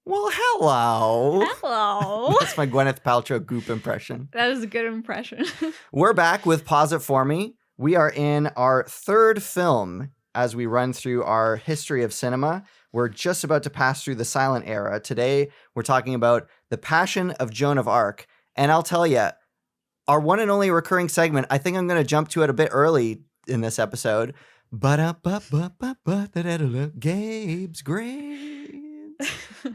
Well, hello. Hello. That's my Gwyneth Paltrow Goop impression. That is a good impression. We're back with Pause It For Me. We are in our third film as we run through our history of cinema. We're just about to pass through the silent era. Today, we're talking about The Passion of Joan of Arc. And I'll tell you, our one and only recurring segment, I think I'm going to jump to it a bit early in this episode. Gabe's grades.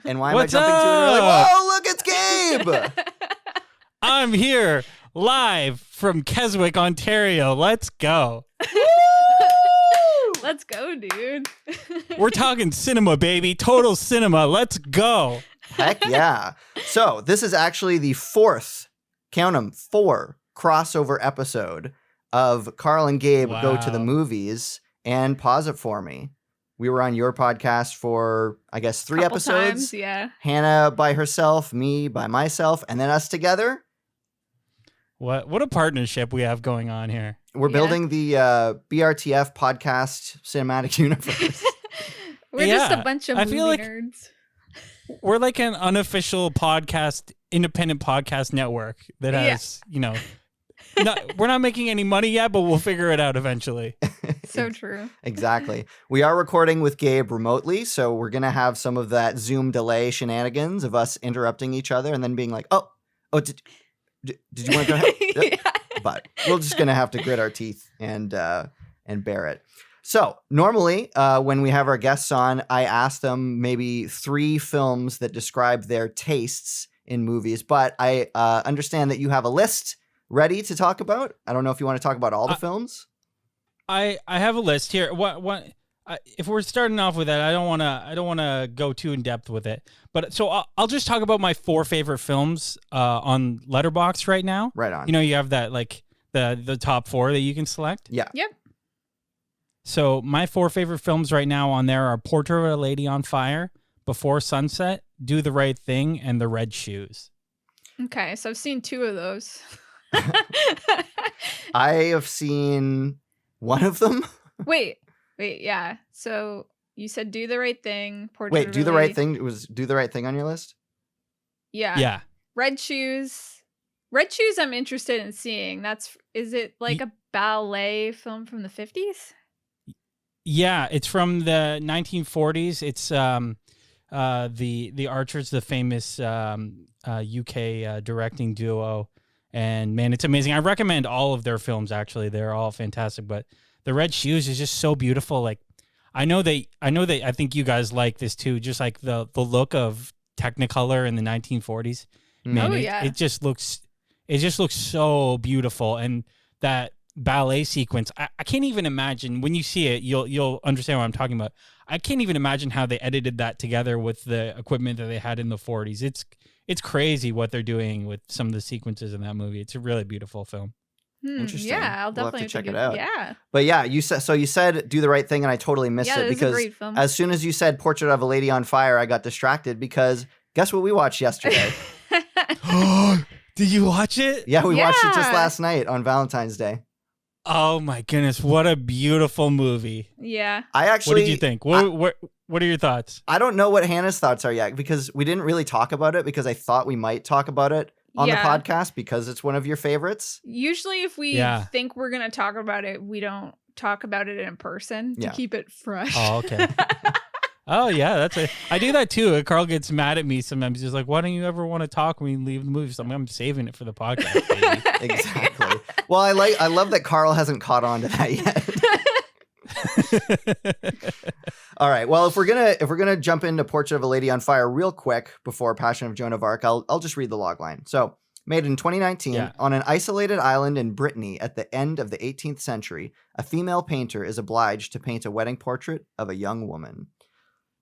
And why What's am I jumping to it early? Whoa, look, it's Gabe! I'm here live from Keswick, Ontario. Let's go. Let's go, dude. We're talking cinema, baby. Total cinema. Let's go. Heck yeah. So this is actually the fourth, count 'em, 4 crossover episode of Karl and Gabe Go to the Movies and Pause It For Me. We were on your podcast for, I guess, 3 Couple episodes. times, yeah. Hannah by herself, me by myself, and then us together. What a partnership we have going on here. We're building the BRTF podcast cinematic universe. We're just a bunch of movie nerds. We're like an unofficial podcast, independent podcast network that has, we're not making any money yet, but we'll figure it out eventually. So true. Exactly. We are recording with Gabe remotely, so we're going to have some of that Zoom delay shenanigans of us interrupting each other and then being like, oh, did you want to go ahead? Yeah. But we're just going to have to grit our teeth and bear it. So normally when we have our guests on, I ask them maybe 3 films that describe their tastes in movies, but I understand that you have a list ready to talk about. I don't know if you want to talk about all the films. I have a list here. If we're starting off with that, I don't want to go too in depth with it. But so I'll just talk about my 4 favorite films on Letterboxd right now. Right on. You have that like the top 4 that you can select. Yeah. Yep. So my 4 favorite films right now on there are Portrait of a Lady on Fire, Before Sunset, Do the Right Thing, and The Red Shoes. Okay, so I've seen 2 of those. I have seen one of them. Wait, yeah. So you said Do the Right Thing. Wait, Do the Right Thing? It was Do the Right Thing on your list? Yeah. Yeah. Red Shoes. Red Shoes I'm interested in seeing. Is it like a ballet film from the 50s? Yeah, it's from the 1940s. It's the Archers, the famous UK directing duo. And man, it's amazing. I recommend all of their films, actually. They're all fantastic. But The Red Shoes is just so beautiful. Like, I think you guys like this too. Just like the look of Technicolor in the 1940s. Man, it just looks so beautiful. And that ballet sequence, I can't even imagine. When you see it, you'll understand what I'm talking about. I can't even imagine how they edited that together with the equipment that they had in the 40s. It's crazy what they're doing with some of the sequences in that movie. It's a really beautiful film. Interesting. Yeah, I'll definitely have to check it out. Yeah. But yeah, you said Do the Right Thing, and I totally missed it because a great film. As soon as you said Portrait of a Lady on Fire, I got distracted because guess what we watched yesterday? Did you watch it? Yeah, we watched it just last night on Valentine's Day. Oh my goodness, what a beautiful movie. Yeah. What did you think? What are your thoughts? I don't know what Hannah's thoughts are yet because we didn't really talk about it because I thought we might talk about it on the podcast because it's one of your favorites. Usually if we think we're going to talk about it, we don't talk about it in person to keep it fresh. Oh, okay. Oh, yeah, I do that too. Karl gets mad at me sometimes. He's like, why don't you ever want to talk when you leave the movie? So I'm saving it for the podcast, baby. Exactly. Well, I love that Karl hasn't caught on to that yet. All right. Well, if we're gonna jump into Portrait of a Lady on Fire real quick before Passion of Joan of Arc, I'll just read the logline. So, made in 2019 on an isolated island in Brittany at the end of the 18th century, a female painter is obliged to paint a wedding portrait of a young woman.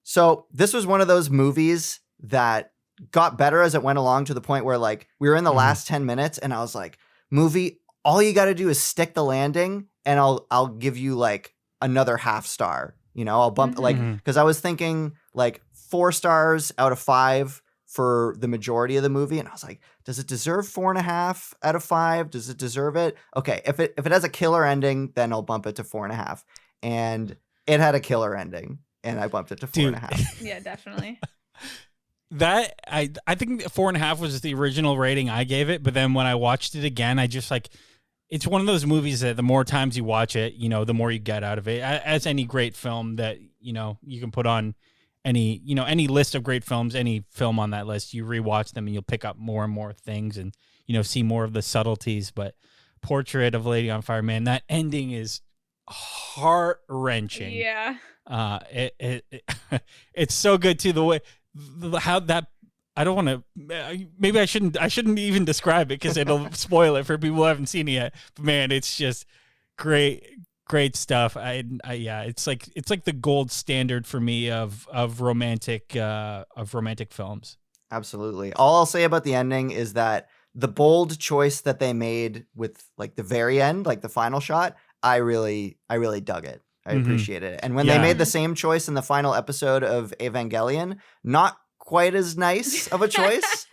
So this was one of those movies that got better as it went along to the point where like we were in the last 10 minutes and I was like, movie, all you got to do is stick the landing and I'll give you like another half star. I'll bump because I was thinking like 4 stars out of 5 for the majority of the movie. And I was like, does it deserve 4.5 out of 5? Does it deserve it? Okay. If it has a killer ending, then I'll bump it to 4.5. And it had a killer ending. And I bumped it to 4.5. Yeah, definitely. I think 4.5 was the original rating I gave it, but then when I watched it again, I just like, it's one of those movies that the more times you watch it, you know, the more you get out of it. As any great film that, you know, you can put on any, you know, any list of great films, any film on that list, you rewatch them and you'll pick up more and more things and, you know, see more of the subtleties. But Portrait of a Lady on Fire, man, that ending is heart-wrenching. Yeah. It's so good too, the way how that, I don't want to, maybe I shouldn't even describe it because it'll spoil it for people who haven't seen it yet. But man, it's just great stuff. Yeah, it's like the gold standard for me of romantic films. Absolutely. All I'll say about the ending is that the bold choice that they made with like the very end, like the final shot, I really dug it. I appreciate it. And when they made the same choice in the final episode of Evangelion, not quite as nice of a choice,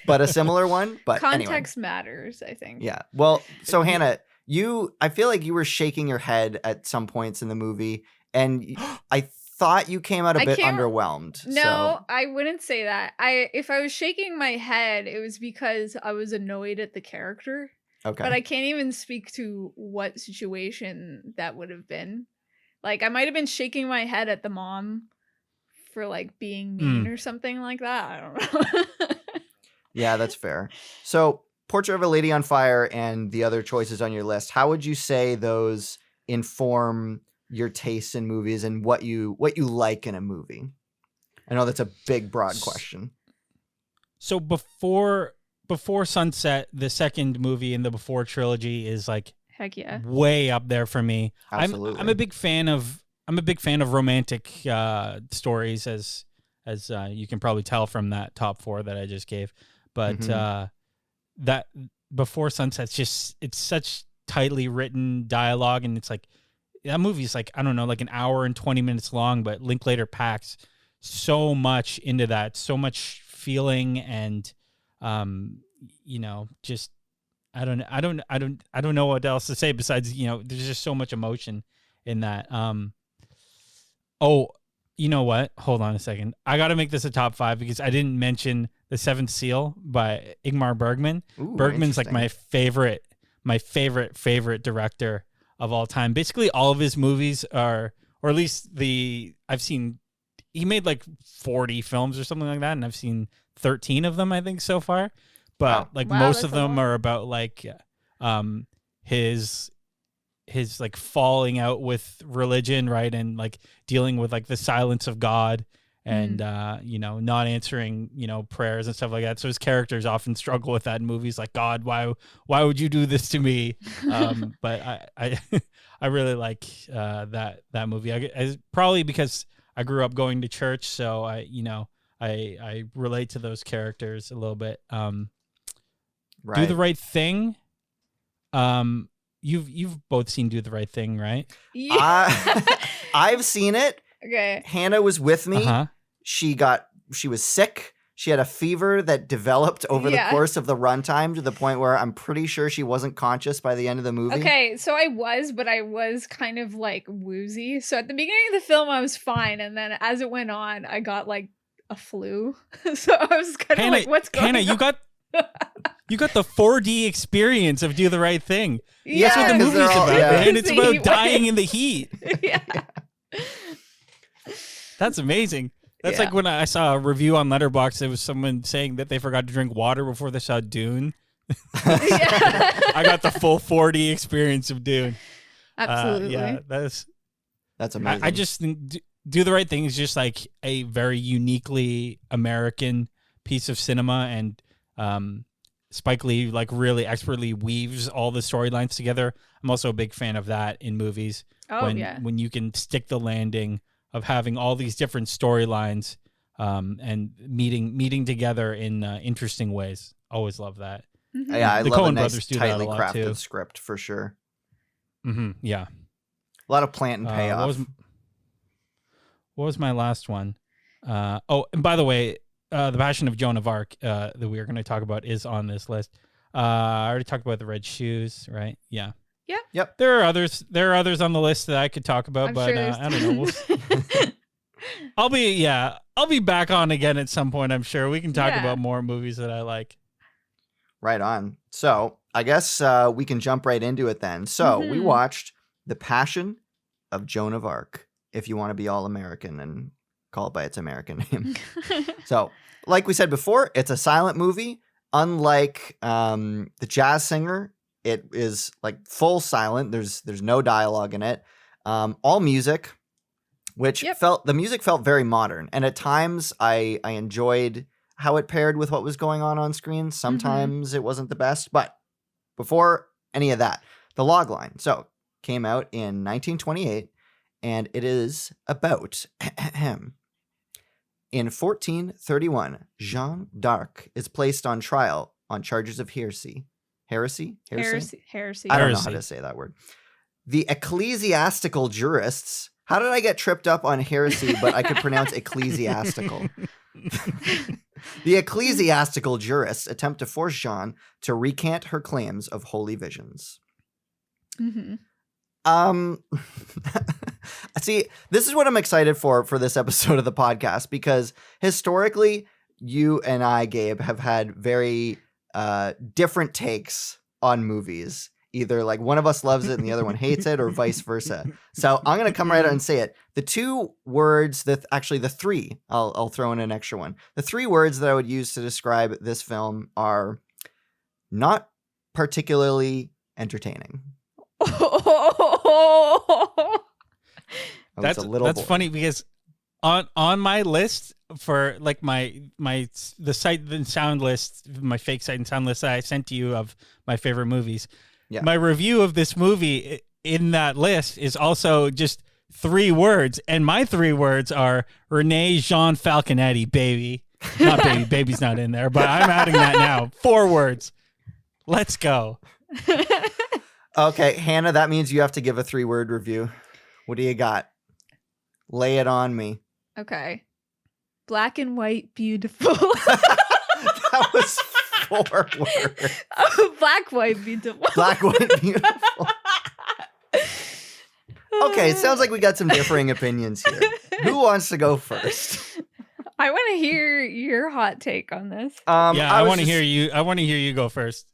but a similar one. But context matters, I think. Yeah. Well, so Hannah, I feel like you were shaking your head at some points in the movie, and I thought you came out a bit underwhelmed. No, I wouldn't say that. If I was shaking my head, it was because I was annoyed at the character. Okay. But I can't even speak to what situation that would have been. Like, I might have been shaking my head at the mom for, like, being mean or something like that. I don't know. Yeah, that's fair. So, Portrait of a Lady on Fire and the other choices on your list, how would you say those inform your tastes in movies and what you like in a movie? I know that's a big, broad question. So before Sunset, the second movie in the Before trilogy is like, heck yeah, way up there for me. Absolutely. I'm a big fan of romantic stories, as you can probably tell from that top 4 that I just gave. But that Before Sunset's it's such tightly written dialogue, and it's like that movie's like, I don't know, like an hour and 20 minutes long, but Linklater packs so much into that, so much feeling and you know, just I don't know what else to say besides, you know, there's just so much emotion in that. Oh, you know what? Hold on a second. I got to make this a top 5 because I didn't mention The Seventh Seal by Ingmar Bergman. Ooh, Bergman's like my favorite director of all time. Basically, all of his movies are, or at least I've seen, he made like 40 films or something like that, and I've seen 13 of them, I think, so far. But most of them are about like his like falling out with religion, right? And like dealing with like the silence of God and you know, not answering, you know, prayers and stuff like that. So his characters often struggle with that in movies, like, God, why would you do this to me? But I really like that movie. I probably because I grew up going to church, so I relate to those characters a little bit. Right. Do the Right Thing. You've both seen Do the Right Thing, right? Yeah. I've seen it. Okay. Hannah was with me. Uh-huh. She was sick. She had a fever that developed over the course of the runtime to the point where I'm pretty sure she wasn't conscious by the end of the movie. Okay, so I was kind of like woozy. So at the beginning of the film, I was fine. And then as it went on, I got like a flu. So I was kind of like, what's going on? Hannah, you got the 4D experience of Do the Right Thing. Yeah, that's what the movie's about, man. It's about dying in the heat. Yeah. That's amazing. That's like when I saw a review on Letterboxd, there was someone saying that they forgot to drink water before they saw Dune. I got the full 4D experience of Dune. Absolutely. That's amazing. I just think Do the Right Thing is just like a very uniquely American piece of cinema, and Spike Lee like really expertly weaves all the storylines together. I'm also a big fan of that in movies. When you can stick the landing of having all these different storylines and meeting together in interesting ways. Always love that. Mm-hmm. Yeah, I the love Coen a nice, brothers do tightly that a lot crafted too. script for sure. Mm-hmm. Yeah, a lot of plant and payoff. What was my last one? And by the way, The Passion of Joan of Arc that we are going to talk about is on this list. I already talked about The Red Shoes, right? Yeah. Yeah. Yep. There are others on the list that I could talk about, I'm but sure I don't know. I'll be I'll be back on again at some point, I'm sure. We can talk Yeah. about more movies that I like. Right on. So I guess we can jump right into it then. So we Mhm. watched The Passion of Joan of Arc, if you want to be all American and call it by its American name. So, like we said before, it's a silent movie. Unlike The Jazz Singer, it is like full silent. There's no dialogue in it. All music, which the music felt very modern. And at times I enjoyed how it paired with what was going on screen. Sometimes it wasn't the best, but before any of that, the logline. So came out in 1928, and it is about in 1431, Jeanne d'Arc is placed on trial on charges of heresy. Heresy? Heresy. I don't know how to say that word. The ecclesiastical jurists. How did I get tripped up on heresy, but I could pronounce ecclesiastical? The ecclesiastical jurists attempt to force Jeanne to recant her claims of holy visions. Mm-hmm. See, this is what I'm excited for this episode of the podcast, because historically, you and I, Gabe, have had very different takes on movies. Either like one of us loves it and the other one hates it, or vice versa. So I'm going to come right out and say it. The two words that actually the three, I'll throw in an extra one. The three words that I would use to describe this film are not particularly entertaining. That's funny because on my list for like the sight and sound list, my fake sight and sound list that I sent to you of my favorite movies. Yeah. My review of this movie in that list is also just 3 words, and my 3 words are Renee Jean Falconetti, baby. Not baby, baby's not in there, but I'm adding that now. 4 words. Let's go. Okay, Hannah, that means you have to give a 3-word review. What do you got? Lay it on me. Okay. Black and white, beautiful. That was 4 words. Oh, black, white, beautiful. Black, white, beautiful. Okay, it sounds like we got some differing opinions here. Who wants to go first? I want to hear your hot take on this. I want to hear you. I want to hear you go first.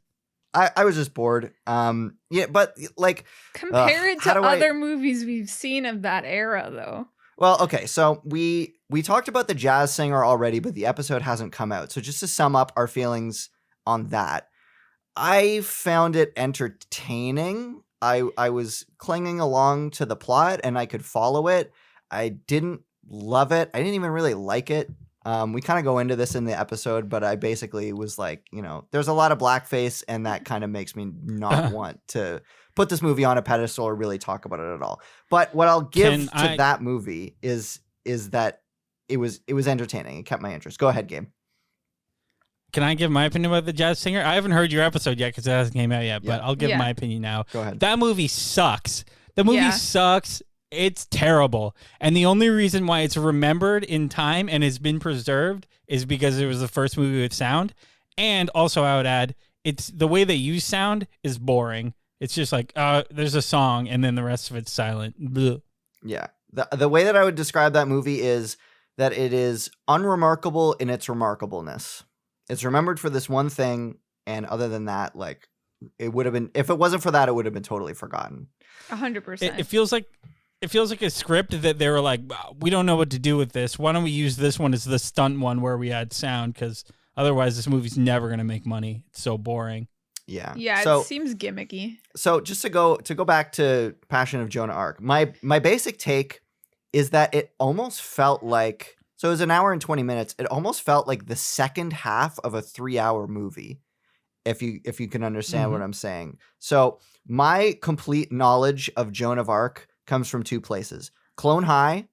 I was just bored. Yeah, but like compare it to other movies we've seen of that era, though. Well, okay, so we talked about The Jazz Singer already, but the episode hasn't come out. So just to sum up our feelings on that, I found it entertaining. I was clinging along to the plot and I could follow it. I didn't love it. I didn't even really like it. We kind of go into this in the episode, but I basically was like, there's a lot of blackface, and that kind of makes me not want to put this movie on a pedestal or really talk about it at all. But what I'll give that movie is that it was entertaining. It kept my interest. Go ahead, Gabe. Can I give my opinion about The Jazz Singer? I haven't heard your episode yet because it hasn't came out yet, but I'll give my opinion now. Go ahead. That movie sucks. The movie sucks. It's terrible. And the only reason why it's remembered in time and has been preserved is because it was the first movie with sound. And also, I would add, it's the way they use sound is boring. It's just like, there's a song and then the rest of it's silent. Blech. Yeah. The way that I would describe that movie is that it is unremarkable in its remarkableness. It's remembered for this one thing, and other than that, like, it would have been, if it wasn't for that, it would have been totally forgotten. 100%. It feels like a script that they were like, we don't know what to do with this. Why don't we use this one as the stunt one where we add sound? Because otherwise this movie's never going to make money. It's so boring. Yeah. Yeah, so, it seems gimmicky. So just to go back to Passion of Joan of Arc, my basic take is that it almost felt like, so it was 1 hour and 20 minutes. It almost felt like the second half of a 3-hour movie, if you can understand what I'm saying. So my complete knowledge of Joan of Arc comes from 2 places: Clone High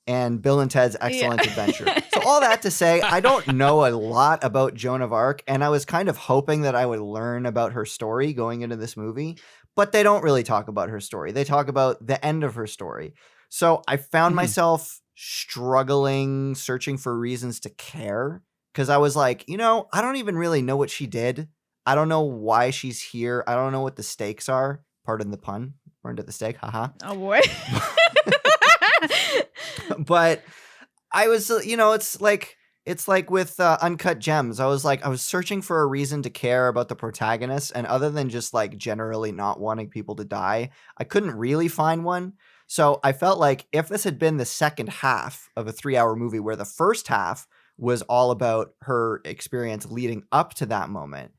and Bill and Ted's Excellent Adventure. So all that to say, I don't know a lot about Joan of Arc, and I was kind of hoping that I would learn about her story going into this movie, but they don't really talk about her story. They talk about the end of her story. So I found myself struggling, searching for reasons to care, because I was like, I don't even really know what she did. I don't know why she's here. I don't know what the stakes are. Pardon the pun. We're into the steak. Haha. Oh, boy. But I was, it's like with Uncut Gems. I was searching for a reason to care about the protagonist, and other than just like generally not wanting people to die, I couldn't really find one. So I felt like if this had been the second half of a 3-hour movie where the first half was all about her experience leading up to that moment,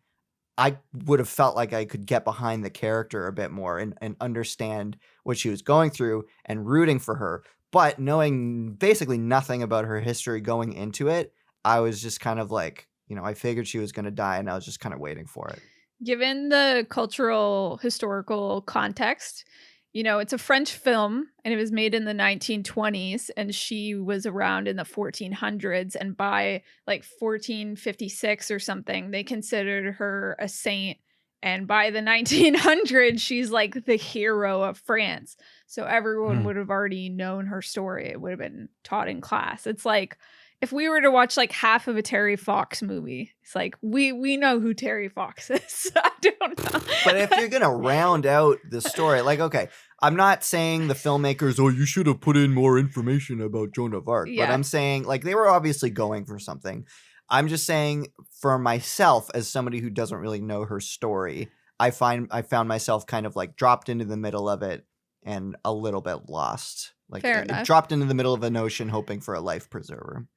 I would have felt like I could get behind the character a bit more and understand what she was going through and rooting for her. But knowing basically nothing about her history going into it, I was just kind of like, I figured she was going to die, and I was just kind of waiting for it. Given the cultural historical context, it's a French film and it was made in the 1920s, and she was around in the 1400s. And by like 1456 or something, they considered her a saint. And by the 1900s, she's like the hero of France. So everyone would have already known her story. It would have been taught in class. It's like if we were to watch like half of a Terry Fox movie, it's like we know who Terry Fox is. I don't know. But if you're going to round out the story, like, okay, I'm not saying the filmmakers, you should have put in more information about Joan of Arc. Yeah. But I'm saying, like, they were obviously going for something. I'm just saying, for myself, as somebody who doesn't really know her story, I found myself kind of like dropped into the middle of it and a little bit lost. Like, Fair dropped into the middle of an ocean hoping for a life preserver.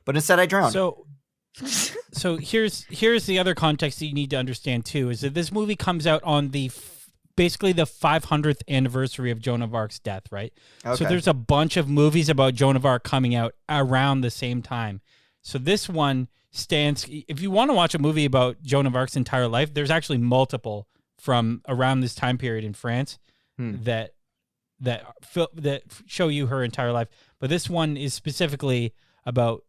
But instead I drowned. So here's the other context that you need to understand too, is that this movie comes out on basically the 500th anniversary of Joan of Arc's death, right? Okay. So there's a bunch of movies about Joan of Arc coming out around the same time. So this one stands, if you want to watch a movie about Joan of Arc's entire life, there's actually multiple from around this time period in France that show you her entire life. But this one is specifically about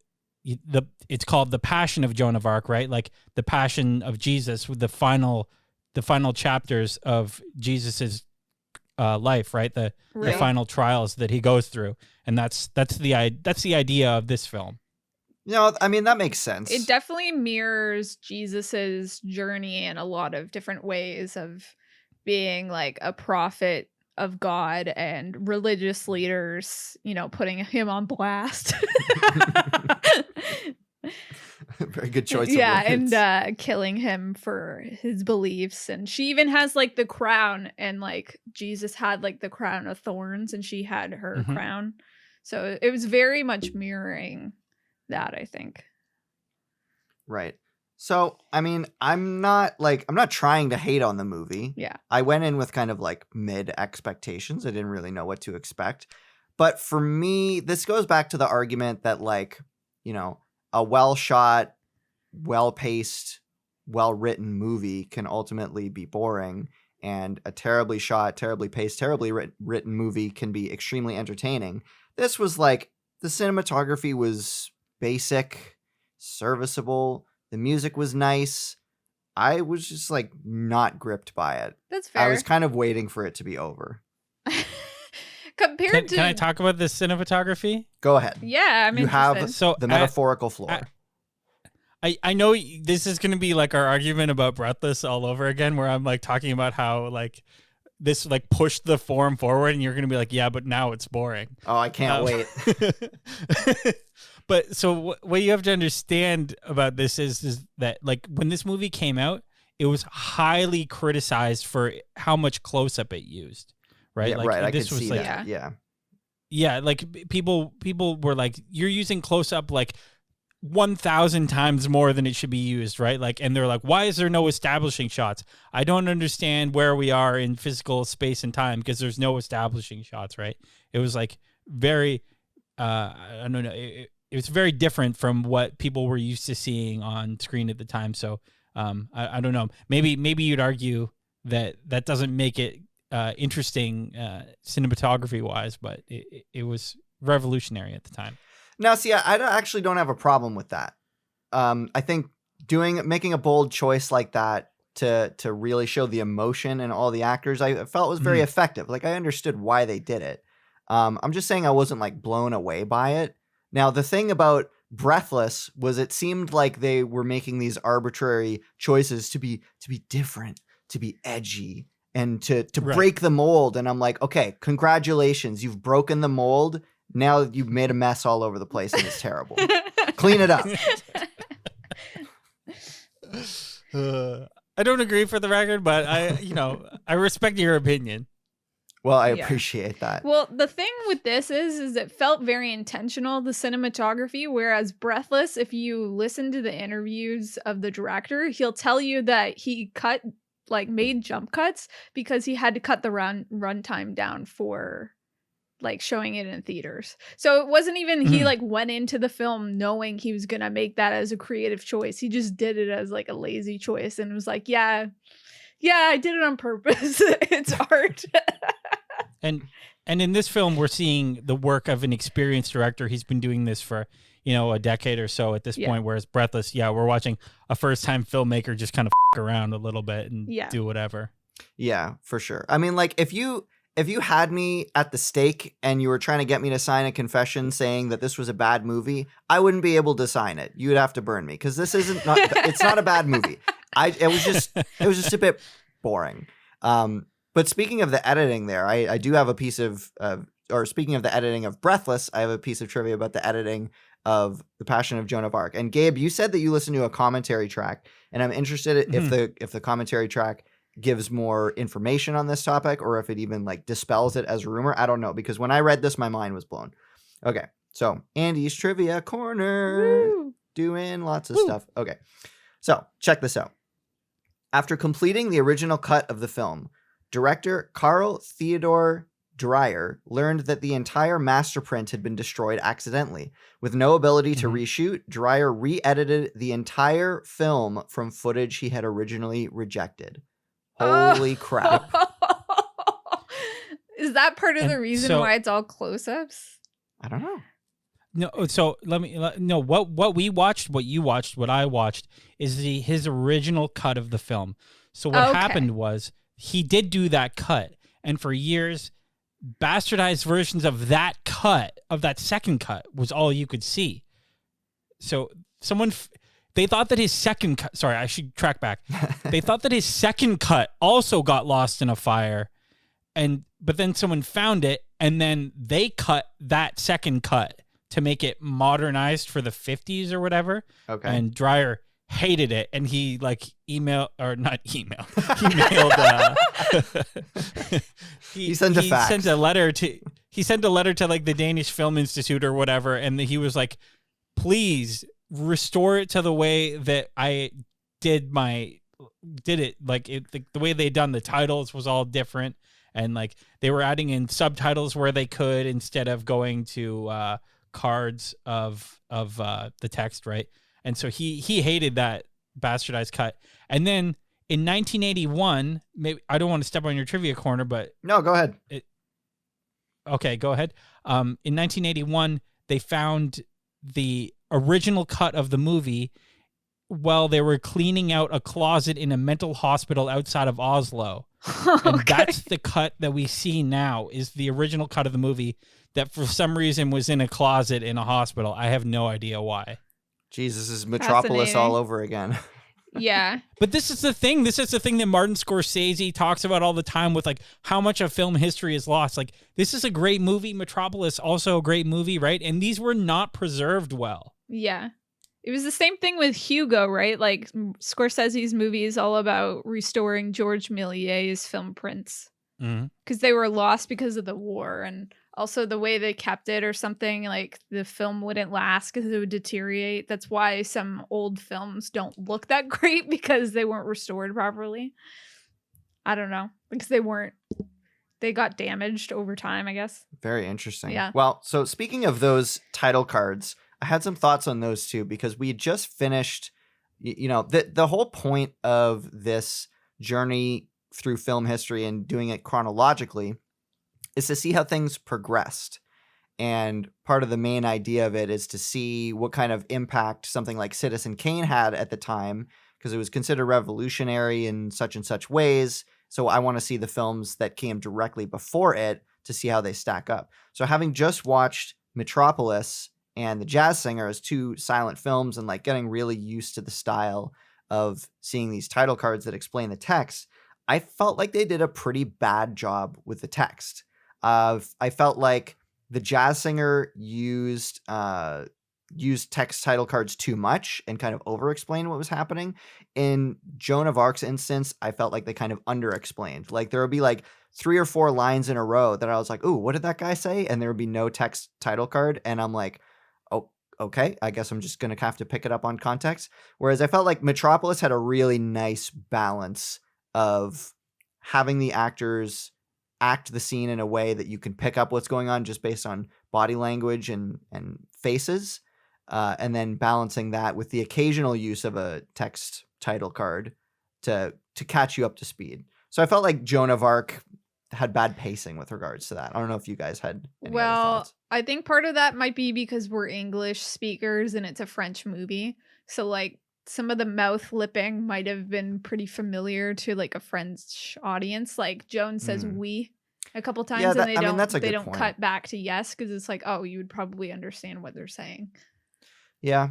it's called The Passion of Joan of Arc, right? Like the Passion of Jesus, with the final chapters of Jesus's life, right? The final trials that he goes through, and that's the idea of this film. I mean, that makes sense. It definitely mirrors Jesus's journey in a lot of different ways of being like a prophet of God and religious leaders, putting him on blast. Very good choice. Yeah, and killing him for his beliefs. And she even has like the crown, and like Jesus had like the crown of thorns, and she had her crown. So it was very much mirroring that, I think. Right. So, I mean, I'm not trying to hate on the movie. Yeah. I went in with kind of like mid expectations. I didn't really know what to expect. But for me, this goes back to the argument that like, a well-shot, well-paced, well-written movie can ultimately be boring, and a terribly shot, terribly paced, terribly written movie can be extremely entertaining. This was like, the cinematography was basic, serviceable. The music was nice. I was just like not gripped by it. That's fair. I was kind of waiting for it to be over. Can I talk about the cinematography? Go ahead. Yeah, I'm interested. You have the metaphorical floor. I know this is going to be like our argument about Breathless all over again, where I'm like talking about how like this like pushed the form forward, and you're going to be like, yeah, but now it's boring. Oh, I can't wait. But so what you have to understand about this is that like when this movie came out, it was highly criticized for how much close up it used. Right. Yeah, like right. this I could was see like, that. Yeah. Yeah. Like people were like, you're using close up like 1,000 times more than it should be used. Right. Like, and they're like, why is there no establishing shots? I don't understand where we are in physical space and time because there's no establishing shots. Right. It was like very, I don't know. It was very different from what people were used to seeing on screen at the time. So I don't know. Maybe you'd argue that doesn't make it interesting cinematography wise, but it was revolutionary at the time. Now, see, I actually don't have a problem with that. I think making a bold choice like that to really show the emotion in all the actors, I felt was very effective. Like I understood why they did it. I'm just saying I wasn't like blown away by it. Now, the thing about Breathless was it seemed like they were making these arbitrary choices to be different, to be edgy, and to break the mold. And I'm like, okay, congratulations. You've broken the mold, Now you've made a mess all over the place and it's terrible. Clean it up. I don't agree for the record, but I respect your opinion. Well, I appreciate that. Well, the thing with this is it felt very intentional, the cinematography, whereas Breathless, if you listen to the interviews of the director, he'll tell you that he made jump cuts because he had to cut the runtime down for like showing it in theaters. So it wasn't even he like went into the film knowing he was gonna make that as a creative choice. He just did it as like a lazy choice and was like, yeah, I did it on purpose. It's art. And in this film, we're seeing the work of an experienced director. He's been doing this for, a decade or so at this point, whereas Breathless, we're watching a first-time filmmaker just kind of around a little bit and do whatever. Yeah, for sure. I mean, like, if you had me at the stake and you were trying to get me to sign a confession saying that this was a bad movie, I wouldn't be able to sign it. You would have to burn me because this it's not a bad movie. It was just a bit boring. But speaking of the editing there, I do have a piece of, or speaking of the editing of Breathless, I have a piece of trivia about the editing of The Passion of Joan of Arc. And Gabe, you said that you listened to a commentary track, and I'm interested if the commentary track gives more information on this topic or if it even like dispels it as a rumor. I don't know, because when I read this, my mind was blown. Okay, so Andy's Trivia Corner. Woo! Doing lots of stuff. Okay, so check this out. After completing the original cut of the film, director Karl Theodor Dreyer learned that the entire master print had been destroyed accidentally. With no ability to reshoot, Dreyer re-edited the entire film from footage he had originally rejected. Holy crap. Is that part of the reason why it's all close-ups? I don't know. No, so what we watched, what you watched, what I watched is his original cut of the film. So what happened was he did do that cut, and for years, bastardized versions of that cut, of that second cut, was all you could see. So they thought that his second cut, sorry, I should track back. They thought that his second cut also got lost in a fire, but then someone found it, and then they cut that second cut to make it modernized for the 50s or whatever. Okay. And Dreyer hated it, and he he mailed he sent a fax. He sent a letter to like the Danish Film Institute or whatever, and he was like, please restore it to the way that I did it. Like the way they done the titles was all different, and like they were adding in subtitles where they could instead of going to cards of the text, right? And so he hated that bastardized cut. And then in 1981, maybe I don't want to step on your trivia corner, but no, go ahead. Okay, go ahead. In 1981, they found the original cut of the movie while they were cleaning out a closet in a mental hospital outside of Oslo. And that's the cut that we see now, is the original cut of the movie that for some reason was in a closet in a hospital. I have no idea why. Jesus, is Metropolis all over again. Yeah. But this is the thing. This is the thing that Martin Scorsese talks about all the time with like how much of film history is lost. Like, this is a great movie. Metropolis, also a great movie, right? And these were not preserved well. Yeah. It was the same thing with Hugo, right? Like, Scorsese's movie is all about restoring George Méliès's film prints. Because they were lost because of the war, and also the way they kept it or something, like the film wouldn't last because it would deteriorate. That's why some old films don't look that great, because they weren't restored properly. I don't know, because they got damaged over time, I guess. Very interesting. Yeah. Well, so speaking of those title cards, I had some thoughts on those too, because we just finished, the whole point of this journey through film history and doing it chronologically is to see how things progressed. And part of the main idea of it is to see what kind of impact something like Citizen Kane had at the time, because it was considered revolutionary in such and such ways. So I want to see the films that came directly before it to see how they stack up. So having just watched Metropolis and The Jazz Singer as two silent films, and like getting really used to the style of seeing these title cards that explain the text, I felt like they did a pretty bad job with the text. I felt like the jazz singer used text title cards too much and kind of over-explained what was happening. In Joan of Arc's instance, I felt like they kind of under-explained. Like there would be like 3 or 4 lines in a row that I was like, ooh, what did that guy say? And there would be no text title card. And I'm like, oh, okay, I guess I'm just going to have to pick it up on context. Whereas I felt like Metropolis had a really nice balance of having the actors act the scene in a way that you can pick up what's going on just based on body language and faces. And then balancing that with the occasional use of a text title card to catch you up to speed. So I felt like Joan of Arc had bad pacing with regards to that. I don't know if you guys had any other thoughts. I think part of that might be because we're English speakers and it's a French movie. So like some of the mouth lipping might have been pretty familiar to like a French audience. Like Joan says "oui" a couple times, and they don't cut back to yes because it's like, oh, you would probably understand what they're saying. Yeah.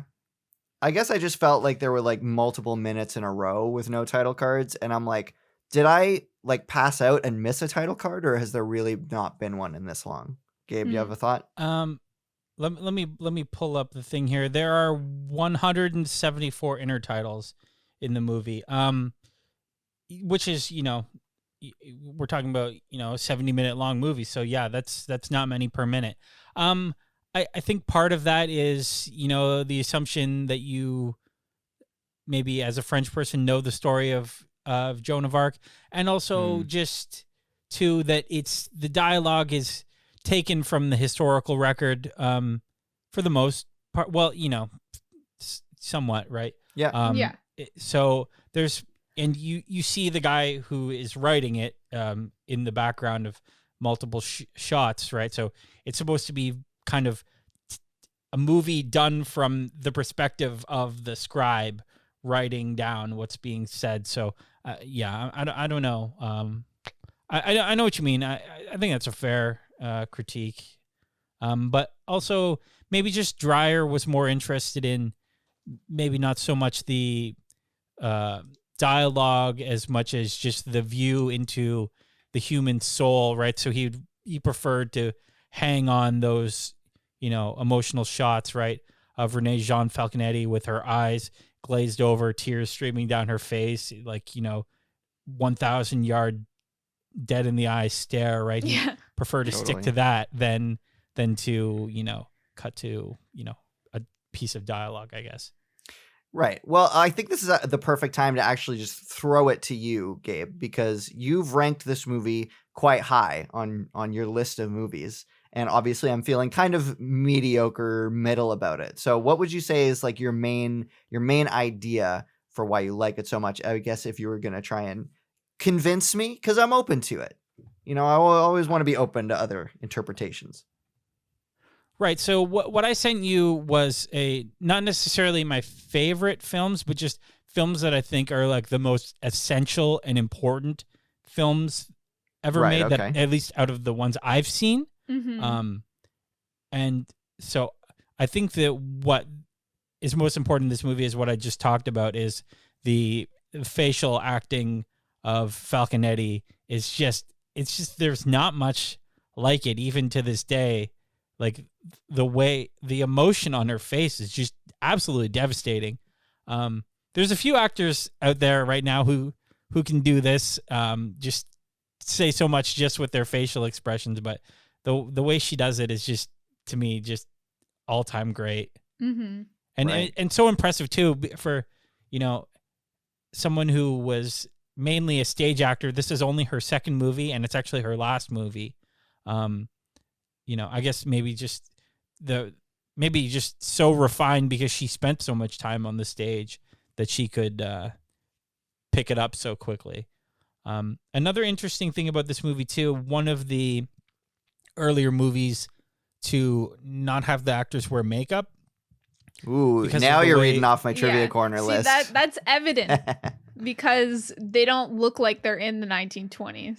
I guess I just felt like there were like multiple minutes in a row with no title cards. And I'm like, did I like pass out and miss a title card, or has there really not been one in this long? Gabe, you have a thought? Let me pull up the thing here. There are 174 intertitles in the movie. Which is, we're talking about, a 70-minute long movie. So yeah, that's not many per minute. I think part of that is, the assumption that you maybe as a French person know the story of Joan of Arc, and also just too that the dialogue is taken from the historical record for the most part. Well, somewhat, right? Yeah. Yeah. So there's, and you see the guy who is writing it in the background of multiple shots, right? So it's supposed to be kind of a movie done from the perspective of the scribe writing down what's being said. So I don't know. I know what you mean. I think that's a fair critique. But also maybe just Dreyer was more interested in maybe not so much the dialogue as much as just the view into the human soul, right? So he preferred to hang on those, emotional shots, right, of Renee Jean Falconetti with her eyes glazed over, tears streaming down her face, like, 1,000 yard dead in the eye stare, right? He preferred to stick to that than to, cut to, a piece of dialogue, I guess. Right. Well, I think this is the perfect time to actually just throw it to you, Gabe, because you've ranked this movie quite high on your list of movies. And obviously I'm feeling kind of mediocre middle about it. So what would you say is like your main idea for why you like it so much? I guess if you were going to try and convince me, because I'm open to it. I always want to be open to other interpretations. Right. So what I sent you was not necessarily my favorite films, but just films that I think are like the most essential and important films ever made, okay. that at least out of the ones I've seen. Mm-hmm. And so I think that what is most important in this movie is what I just talked about, is the facial acting of Falconetti it's just there's not much like it even to this day. Like the emotion on her face is just absolutely devastating. There's a few actors out there right now who can do this, just say so much just with their facial expressions, but the way she does it is just, to me, just all time great. Mm-hmm. And so impressive too for, someone who was mainly a stage actor. This is only her second movie, and it's actually her last movie. I guess maybe just so refined because she spent so much time on the stage that she could pick it up so quickly. Another interesting thing about this movie too, one of the earlier movies to not have the actors wear makeup. Ooh, now you're reading off my trivia corner list. That's evident because they don't look like they're in the 1920s.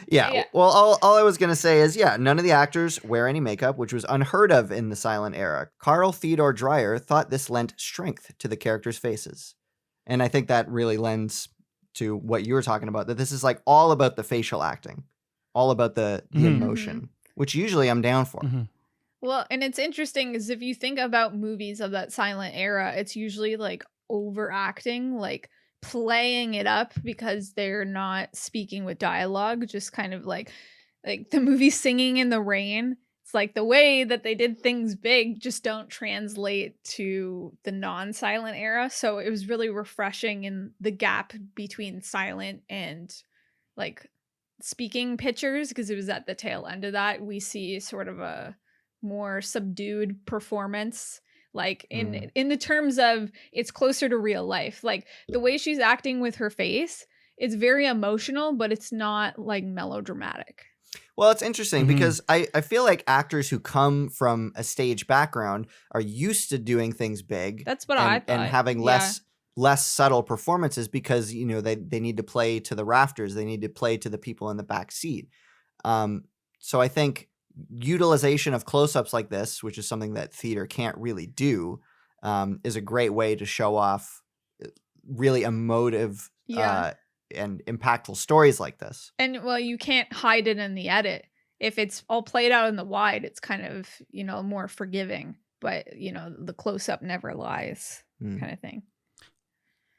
Yeah. Well, all I was going to say is, none of the actors wear any makeup, which was unheard of in the silent era. Karl Theodor Dreyer thought this lent strength to the characters' faces. And I think that really lends to what you were talking about, that this is like all about the facial acting, all about the emotion which usually I'm down for. Mm-hmm. Well, and it's interesting is if you think about movies of that silent era, it's usually like overacting, like playing it up because they're not speaking with dialogue, just kind of like the movie Singing in the Rain. It's like the way that they did things big just don't translate to the non-silent era. So it was really refreshing in the gap between silent and like speaking pictures, because it was at the tail end of that. We see sort of a more subdued performance, like in the terms of it's closer to real life. Like the way she's acting with her face, it's very emotional, but it's not like melodramatic. Well, it's interesting because I feel like actors who come from a stage background are used to doing things big. That's what I thought. And having less subtle performances because, you know, they need to play to the rafters. They need to play to the people in the back seat. So I think utilization of close-ups like this, which is something that theater can't really do, is a great way to show off really emotive and impactful stories like this. And well, you can't hide it in the edit. If it's all played out in the wide, it's kind of, you know, more forgiving, but you know, the close-up never lies kind of thing.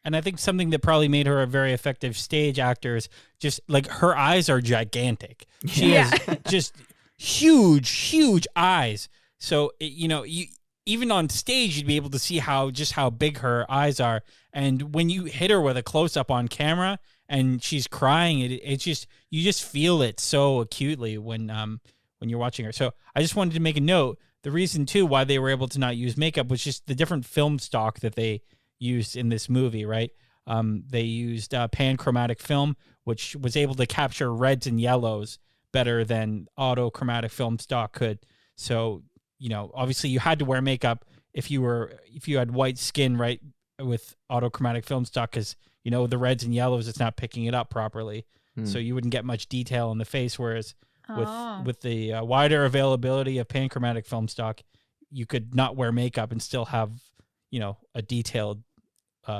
And I think something that probably made her a very effective stage actor is just like her eyes are gigantic. She has just huge eyes. So, you know, even on stage, you'd be able to see how big her eyes are. And when you hit her with a close up on camera and she's crying, it's just, you just feel it so acutely when you're watching her. So I just wanted to make a note. The reason too why they were able to not use makeup was just the different film stock that they used in this movie, right? They used panchromatic film, which was able to capture reds and yellows better than autochromatic film stock could. So, you know, obviously you had to wear makeup if you had white skin, right, with autochromatic film stock, because, you know, the reds and yellows, it's not picking it up properly. So you wouldn't get much detail on the face, whereas with the wider availability of panchromatic film stock, you could not wear makeup and still have, you know, a detailed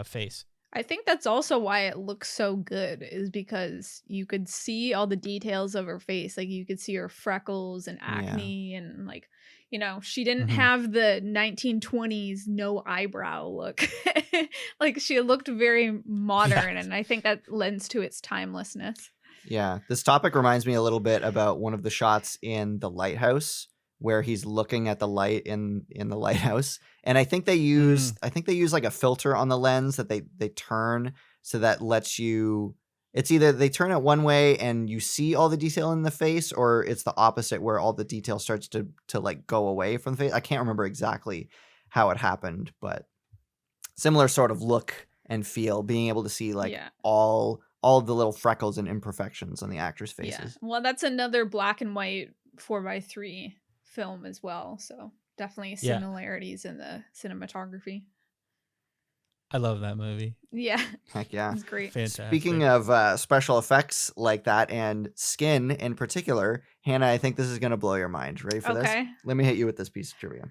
face. I think that's also why it looks so good, is because you could see all the details of her face. Like you could see her freckles and acne and like, you know, she didn't have the 1920s no eyebrow look. Like she looked very modern, and I think that lends to its timelessness. Yeah. This topic reminds me a little bit about one of the shots in The Lighthouse where he's looking at the light in the lighthouse. And I think they use like a filter on the lens that they turn so that lets you, it's either they turn it one way and you see all the detail in the face, or it's the opposite where all the detail starts to like go away from the face. I can't remember exactly how it happened, but similar sort of look and feel, being able to see like all of the little freckles and imperfections on the actors' faces. Yeah. Well, that's another black and white 4x3 film as well, so definitely similarities in the cinematography. I love that movie. Yeah. Heck yeah. It's great. Fantastic. Speaking of special effects like that and skin in particular, Hannah, I think this is going to blow your mind. Ready for this? Let me hit you with this piece of trivia.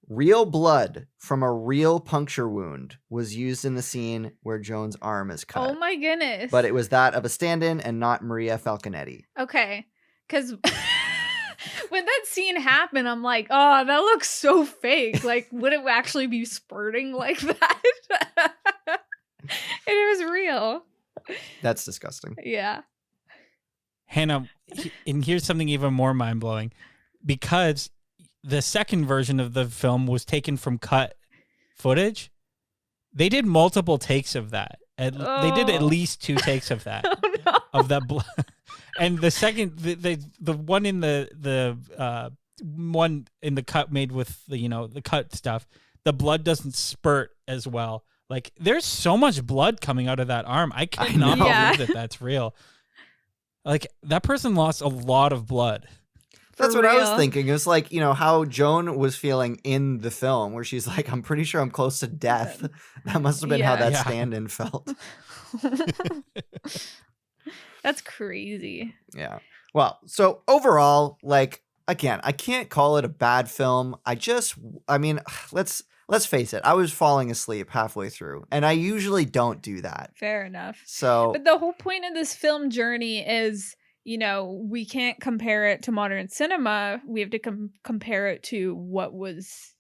Real blood from a real puncture wound was used in the scene where Joan's arm is cut. Oh my goodness. But it was that of a stand-in and not Maria Falconetti. Okay. Because when that scene happened, I'm like, oh, that looks so fake. Like, would it actually be spurting like that? And it was real. That's disgusting. Yeah. Hannah, and here's something even more mind-blowing. Because the second version of the film was taken from cut footage, they did multiple takes of that. They did at least 2 takes of that. Oh, no. Of that blood. And the second, the one in the one in the cut made with the, you know, the cut stuff, the blood doesn't spurt as well. Like there's so much blood coming out of that arm. I cannot believe that that's real. Like that person lost a lot of blood. That's what I was thinking. It was like, you know, how Joan was feeling in the film where she's like, I'm pretty sure I'm close to death. That must have been how that stand-in felt. That's crazy. Yeah. Well, so overall, like, again, I can't call it a bad film. I mean, let's face it. I was falling asleep halfway through, and I usually don't do that. Fair enough. So, but the whole point of this film journey is we can't compare it to modern cinema. We have to compare it to what was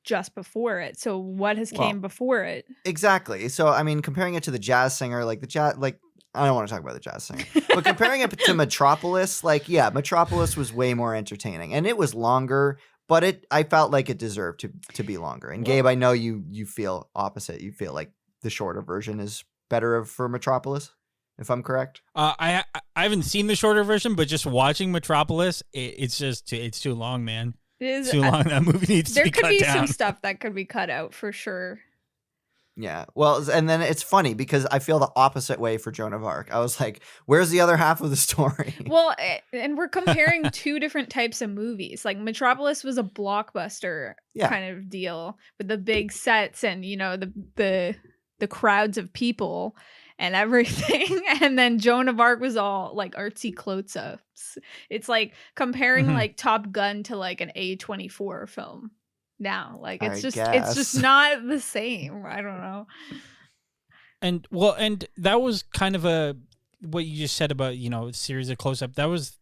just before it. So what has came before it? Exactly. So I mean, comparing it to the Jazz Singer, like I don't want to talk about the Jazz Singer, but comparing it to Metropolis, Metropolis was way more entertaining, and it was longer, but I felt like it deserved to be longer. And Gabe, I know you feel opposite. You feel like the shorter version is better for Metropolis, if I'm correct. I haven't seen the shorter version, but just watching Metropolis, it's too long, man. It is too long. That movie needs to be cut down. There could be some stuff that could be cut out for sure. Yeah. Well, and then it's funny because I feel the opposite way for Joan of Arc. I was like, where's the other half of the story? Well, and we're comparing two different types of movies. Like Metropolis was a blockbuster kind of deal with the big sets and, the crowds of people and everything. And then Joan of Arc was all like artsy close-ups. It's like comparing like Top Gun to like an A24 film. Now, like it's just not the same. I don't know. And that was kind of what you just said about a series of close up. That was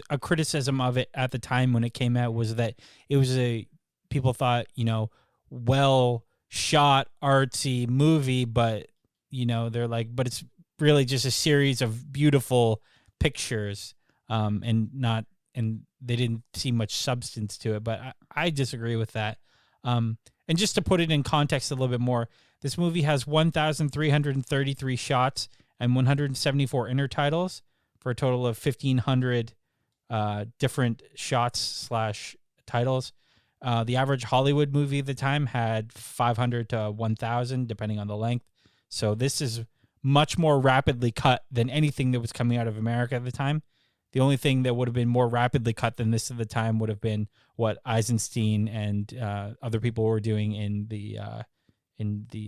a criticism of it at the time when it came out, was that it was people thought well shot artsy movie, but they're like, but it's really just a series of beautiful pictures, and they didn't see much substance to it. But I disagree with that. And just to put it in context a little bit more, this movie has 1,333 shots and 174 intertitles for a total of 1,500 different shots / titles. The average Hollywood movie at the time had 500 to 1,000, depending on the length. So this is much more rapidly cut than anything that was coming out of America at the time. The only thing that would have been more rapidly cut than this at the time would have been what Eisenstein and other people were doing in the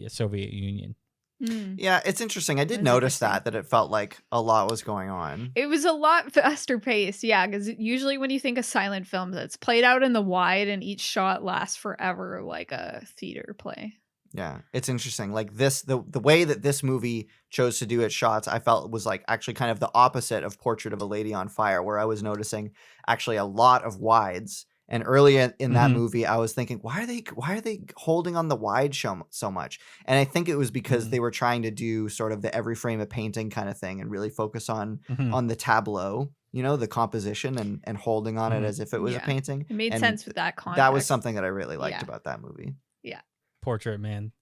Soviet Union. Yeah, it's interesting. I did notice that it felt like a lot was going on. It was a lot faster paced, yeah, because usually when you think of silent films, it's played out in the wide and each shot lasts forever, like a theater play. Yeah, it's interesting. Like the way that this movie chose to do its shots, I felt was like actually kind of the opposite of Portrait of a Lady on Fire, where I was noticing actually a lot of wides. And early in that movie, I was thinking, why are they holding on the wide so much? And I think it was because they were trying to do sort of the every frame a painting kind of thing and really focus on the tableau, the composition and holding on it as if it was a painting. It made sense with that context. That was something that I really liked about that movie. Yeah. Portrait, man.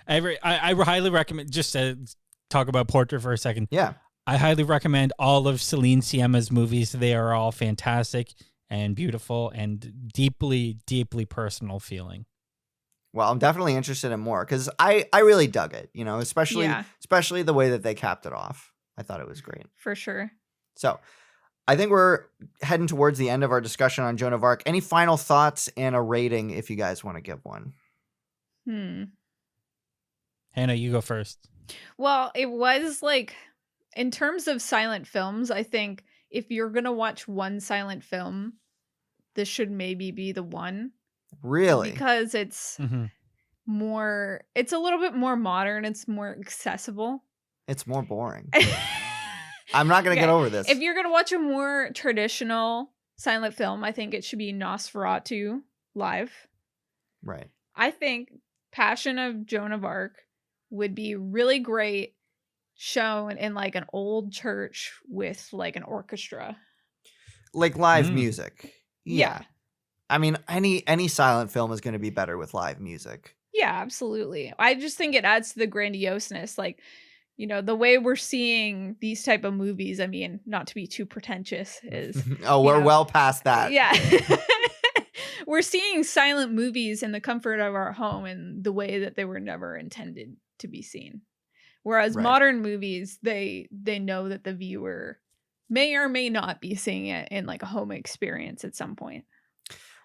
I highly recommend, just to talk about Portrait for a second. Yeah. I highly recommend all of Celine Sciamma's movies. They are all fantastic and beautiful and deeply, deeply personal feeling. Well, I'm definitely interested in more because I really dug it, especially the way that they capped it off. I thought it was great. For sure. So I think we're heading towards the end of our discussion on Joan of Arc. Any final thoughts and a rating if you guys want to give one? Hannah, you go first. Well, it was like, in terms of silent films, I think if you're going to watch one silent film, this should maybe be the one. Really? Because it's more, it's a little bit more modern. It's more accessible. It's more boring. I'm not going to get over this. If you're going to watch a more traditional silent film, I think it should be Nosferatu live. Right. I think Passion of Joan of Arc would be really great shown in like an old church with like an orchestra, like live music. Yeah. I mean, any silent film is going to be better with live music. Yeah, absolutely. I just think it adds to the grandioseness, like, the way we're seeing these type of movies. I mean, not to be too pretentious, is we're well past that. Yeah. We're seeing silent movies in the comfort of our home in the way that they were never intended to be seen. Whereas modern movies, they know that the viewer may or may not be seeing it in like a home experience at some point.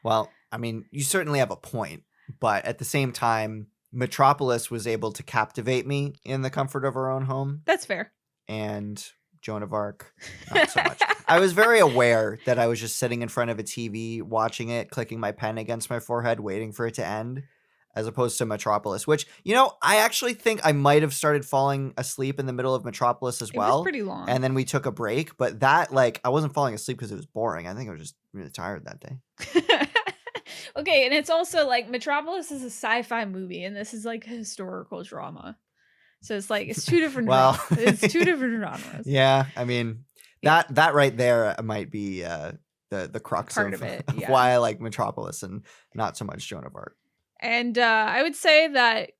Well, I mean, you certainly have a point, but at the same time, Metropolis was able to captivate me in the comfort of our own home. That's fair. And Joan of Arc, not so much. I was very aware that I was just sitting in front of a TV, watching it, clicking my pen against my forehead, waiting for it to end. as opposed to Metropolis, which, you know, I actually think I might have started falling asleep in the middle of Metropolis as well. It was pretty long. And then we took a break, but that, like, I wasn't falling asleep because it was boring. I think I was just really tired that day. Okay, and it's also like Metropolis is a sci-fi movie, and this is like a historical drama. So it's like it's two different it's two different genres. Yeah, I mean that right there might be the crux Part of it, yeah. why I like Metropolis and not so much Joan of Arc. And I would say that,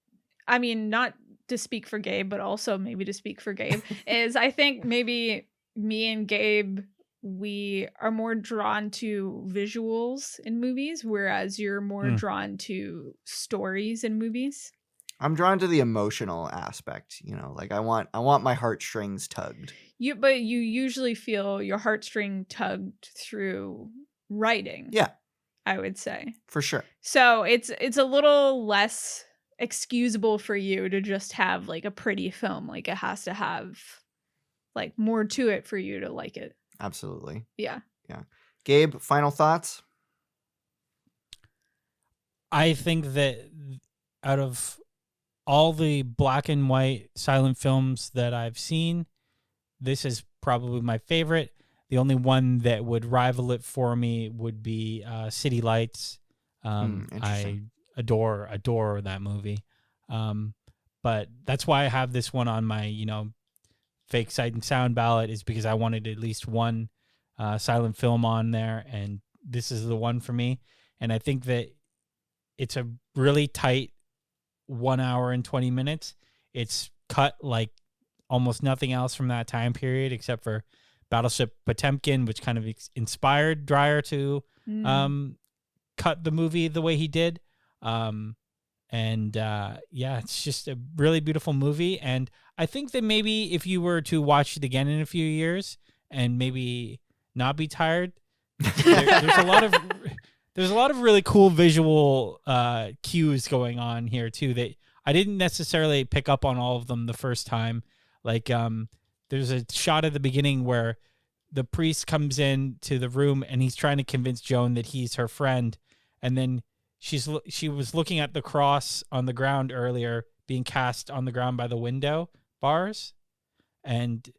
I mean, not to speak for Gabe, but also maybe to speak for Gabe, is I think maybe me and Gabe, we are more drawn to visuals in movies, whereas you're more drawn to stories in movies. I'm drawn to the emotional aspect, you know, like I want my heartstrings tugged. But you usually feel your heartstring tugged through writing. Yeah. I would say. For sure. So it's a little less excusable for you to just have like a pretty film. Like it has to have like more to it for you to like it. Absolutely. Yeah. Yeah. Gabe, final thoughts? I think that out of all the black and white silent films that I've seen, this is probably my favorite. The only one that would rival it for me would be City Lights. I adore that movie. But that's why I have this one on my, fake sight and sound ballot, is because I wanted at least one silent film on there, and this is the one for me. And I think that it's a really tight 1 hour and 20 minutes. It's cut like almost nothing else from that time period except for Battleship Potemkin, which kind of inspired Dreyer to cut the movie the way he did. It's just a really beautiful movie. And I think that maybe if you were to watch it again in a few years and maybe not be tired, there's a lot of really cool visual cues going on here too that I didn't necessarily pick up on all of them the first time. Like there's a shot at the beginning where the priest comes in to the room and he's trying to convince Joan that he's her friend, and then she was looking at the cross on the ground earlier being cast on the ground by the window bars, and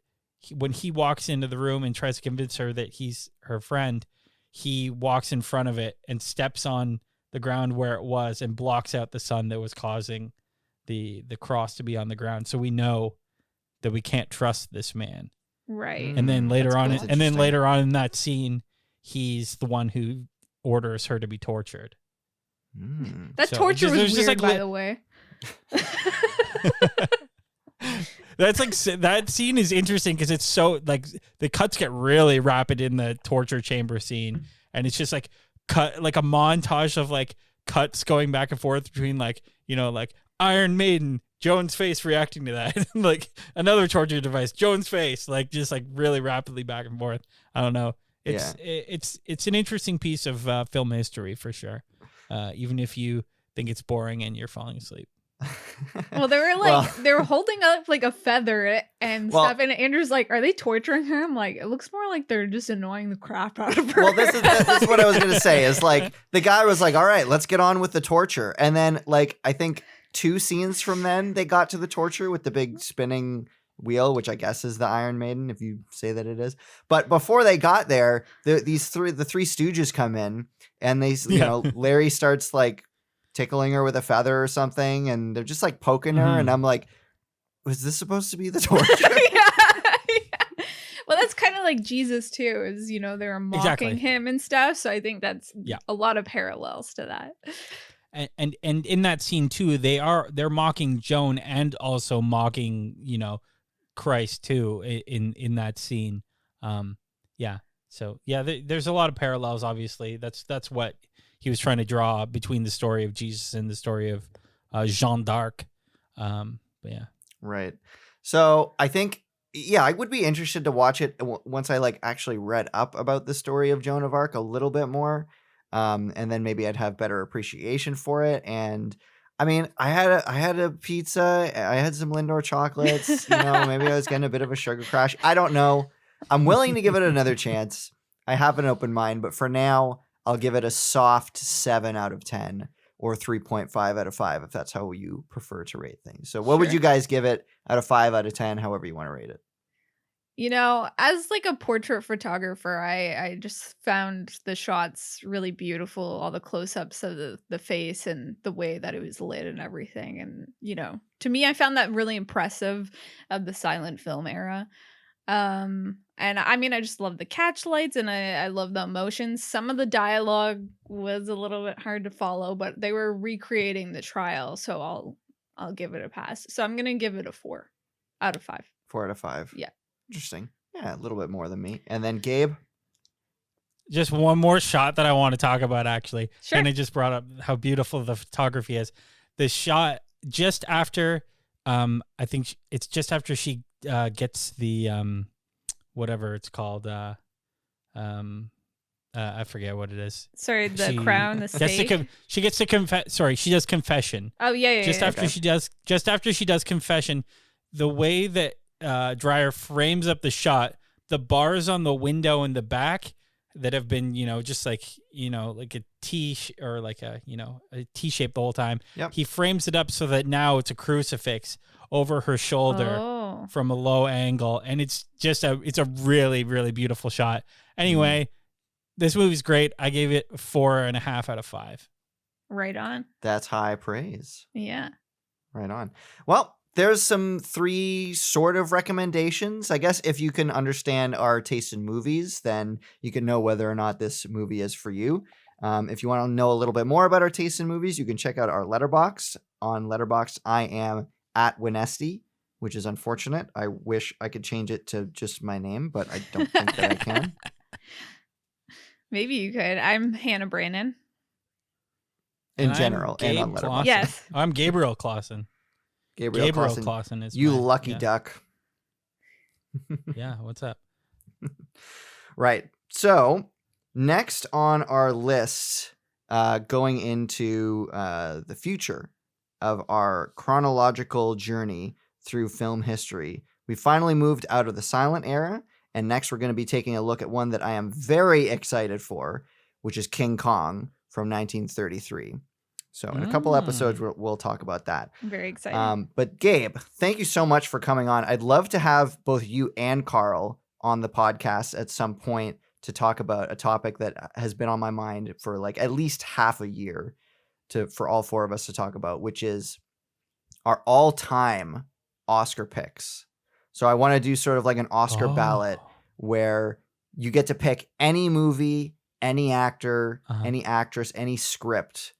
when he walks into the room and tries to convince her that he's her friend, he walks in front of it and steps on the ground where it was and blocks out the sun that was causing the cross to be on the ground. So we know that we can't trust this man. Right. And then later on cool. In that scene, he's the one who orders her to be tortured. That torture was weird, by the way. That's like, that scene is interesting because it's so like the cuts get really rapid in the torture chamber scene, and it's just like cut like a montage of like cuts going back and forth between like Iron Maiden, Joan's face reacting to that, like another torture device, Joan's face, like just like really rapidly back and forth. I don't know. It's an interesting piece of film history for sure. Even if you think it's boring and you're falling asleep. Well, they were holding up like a feather and stuff, and Andrew's like, "Are they torturing her?" I'm like, "It looks more like they're just annoying the crap out of her." Well, this is what I was gonna say. Is like the guy was like, "All right, let's get on with the torture," and then like I think 2 scenes from then they got to the torture with the big spinning wheel, which I guess is the Iron Maiden, if you say that it is. But before they got there, the three Stooges come in, and they Larry starts like tickling her with a feather or something, and they're just like poking her, and I'm like, was this supposed to be the torture? Yeah. Well, that's kind of like Jesus too, is they're mocking him and stuff. So I think that's a lot of parallels to that. And in that scene too, they're mocking Joan and also mocking Christ too in that scene. There's a lot of parallels. Obviously, that's what he was trying to draw between the story of Jesus and the story of Jeanne d'Arc. Right. So I think, I would be interested to watch it once I like actually read up about the story of Joan of Arc a little bit more. And then maybe I'd have better appreciation for it. And I mean, I had a pizza. I had some Lindor chocolates. Maybe I was getting a bit of a sugar crash. I don't know. I'm willing to give it another chance. I have an open mind, but for now, I'll give it a soft 7 out of 10 or 3.5 out of 5 if that's how you prefer to rate things. So what would you guys give it out of 5 out of 10, however you want to rate it? You know, as like a portrait photographer, I just found the shots really beautiful, all the close-ups of the face and the way that it was lit and everything. And, you know, to me, I found that really impressive of the silent film era. And I mean, I just love the catch lights and I love the emotions. Some of the dialogue was a little bit hard to follow, but they were recreating the trial, so I'll give it a pass. So I'm gonna give it a 4 out of 5. 4 out of 5. Yeah. Interesting. Yeah, a little bit more than me. And then Gabe? Just one more shot that I want to talk about, actually. Sure. And it just brought up how beautiful the photography is. The shot just after, I think it's just after she gets the, whatever it's called. I forget what it is. Sorry, the crown, the stake. She gets to confess. Sorry, she does confession. Oh yeah. Just after she does confession, the way that Dreyer frames up the shot, the bars on the window in the back that have been, just like, like a T or like a T shape the whole time. Yep. He frames it up so that now it's a crucifix over her shoulder from a low angle. And it's just it's a really, really beautiful shot. Anyway, this movie's great. I gave it 4.5 out of 5. Right on. That's high praise. Yeah. Right on. Well, there's some 3 sort of recommendations. I guess if you can understand our taste in movies, then you can know whether or not this movie is for you. If you want to know a little bit more about our taste in movies, you can check out our Letterboxd. On Letterboxd, I am at Winesty, which is unfortunate. I wish I could change it to just my name, but I don't think that I can. Maybe you could. I'm Hannah Brannon. In general, and on Letterboxd. Yes. I'm Gabriel Klassen. Gabriel Klassen is you lucky duck. Yeah, what's up? Right. So next on our list, going into the future of our chronological journey through film history, we finally moved out of the silent era, and next we're going to be taking a look at one that I am very excited for, which is King Kong from 1933. So in a couple episodes, we'll talk about that. I'm very excited. But Gabe, thank you so much for coming on. I'd love to have both you and Karl on the podcast at some point to talk about a topic that has been on my mind for like at least half a year for all 4 of us to talk about, which is our all-time Oscar picks. So I want to do sort of like an Oscar ballot where you get to pick any movie, any actor, any actress, any script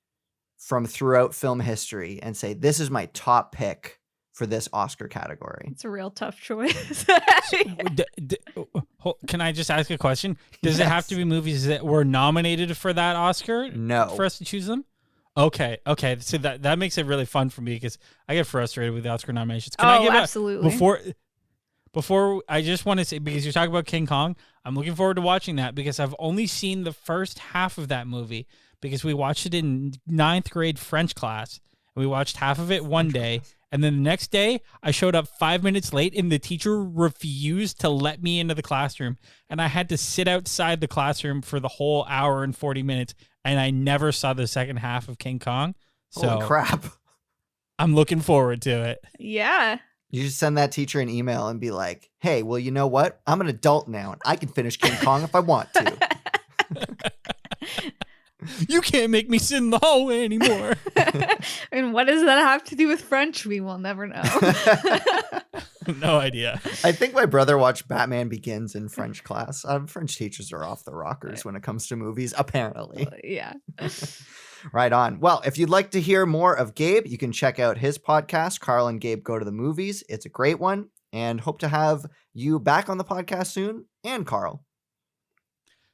from throughout film history and say, this is my top pick for this Oscar category. It's a real tough choice. Can I just ask a question? Does it have to be movies that were nominated for that Oscar? No. For us to choose them? Okay. So that makes it really fun for me because I get frustrated with the Oscar nominations. Can I give absolutely. Before I just want to say, because you're talking about King Kong, I'm looking forward to watching that because I've only seen the first half of that movie because we watched it in 9th grade French class. And we watched half of it one day. And then the next day, I showed up 5 minutes late and the teacher refused to let me into the classroom. And I had to sit outside the classroom for the whole hour and 40 minutes. And I never saw the second half of King Kong. So holy crap. I'm looking forward to it. Yeah. You just send that teacher an email and be like, hey, well, you know what? I'm an adult now and I can finish King Kong if I want to. You can't make me sit in the hallway anymore. And what does that have to do with French? We will never know. No idea. I think my brother watched Batman Begins in French class. French teachers are off the rockers when it comes to movies, apparently. Yeah. Right on. Well, if you'd like to hear more of Gabe, you can check out his podcast, Karl and Gabe Go to the Movies. It's a great one, and hope to have you back on the podcast soon, and Karl.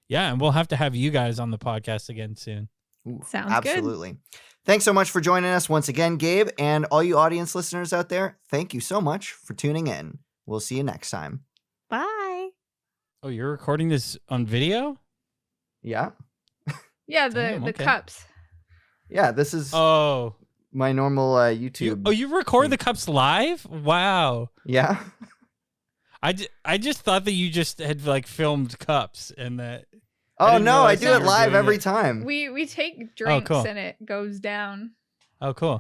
Yeah, and we'll have to have you guys on the podcast again soon. Ooh, Sounds absolutely. Good. Thanks so much for joining us once again, Gabe, and all you audience listeners out there, thank you so much for tuning in. We'll see you next time. Bye. Oh, you're recording this on video? Yeah. Yeah, the cups. Yeah, this is my normal YouTube. You record the cups live? Wow. Yeah. I just thought that you just had like filmed cups and that. Oh no, I realize do that it you were live doing every it. time. We take drinks cool. and it goes down. Oh, cool.